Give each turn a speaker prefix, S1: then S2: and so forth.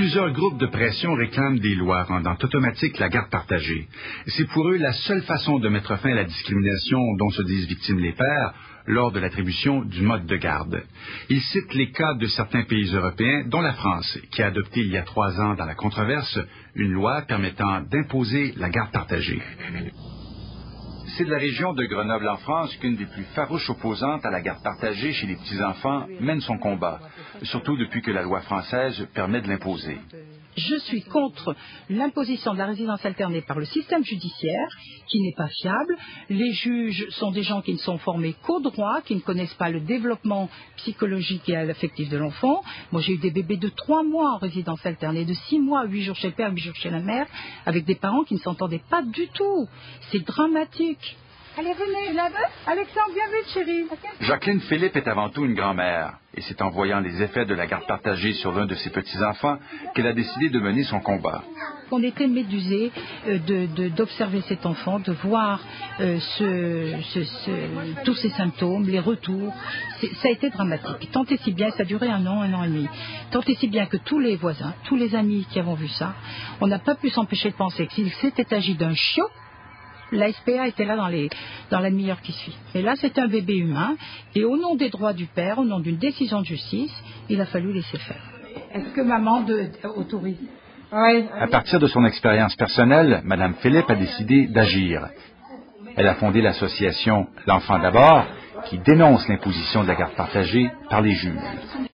S1: Plusieurs groupes de pression réclament des lois rendant automatique la garde partagée. C'est pour eux la seule façon de mettre fin à la discrimination dont se disent victimes les pères lors de l'attribution du mode de garde. Ils citent les cas de certains pays européens, dont la France, qui a adopté il y a 3 ans dans la controverse une loi permettant d'imposer la garde partagée. C'est de la région de Grenoble en France qu'une des plus farouches opposantes à la garde partagée chez les petits-enfants mène son combat, surtout depuis que la loi française permet de l'imposer.
S2: Je suis contre l'imposition de la résidence alternée par le système judiciaire, qui n'est pas fiable. Les juges sont des gens qui ne sont formés qu'au droit, qui ne connaissent pas le développement psychologique et affectif de l'enfant. Moi, j'ai eu des bébés de 3 mois en résidence alternée, de 6 mois, 8 jours chez le père, 8 jours chez la mère, avec des parents qui ne s'entendaient pas du tout. C'est dramatique.
S3: Allez, venez, là-bas. Alexandre, viens vite, chérie.
S1: Jacqueline Philippe est avant tout une grand-mère, et c'est en voyant les effets de la garde partagée sur l'un de ses petits-enfants qu'elle a décidé de mener son combat.
S2: On était médusés d'observer cet enfant, de voir tous ces symptômes, les retours. Ça a été dramatique. Tant et si bien, ça a duré 1 an, 1 an et demi. Tant et si bien que tous les voisins, tous les amis qui avons vu ça, on n'a pas pu s'empêcher de penser que s'il s'était agi d'un chiot, la SPA était là dans la demi-heure qui suit. Et là, c'est un bébé humain, et au nom des droits du père, au nom d'une décision de justice, il a fallu laisser faire.
S3: Est-ce que maman autorise?
S1: Oui. À partir de son expérience personnelle, Mme Philippe a décidé d'agir. Elle a fondé l'association L'Enfant d'abord, qui dénonce l'imposition de la garde partagée par les juges.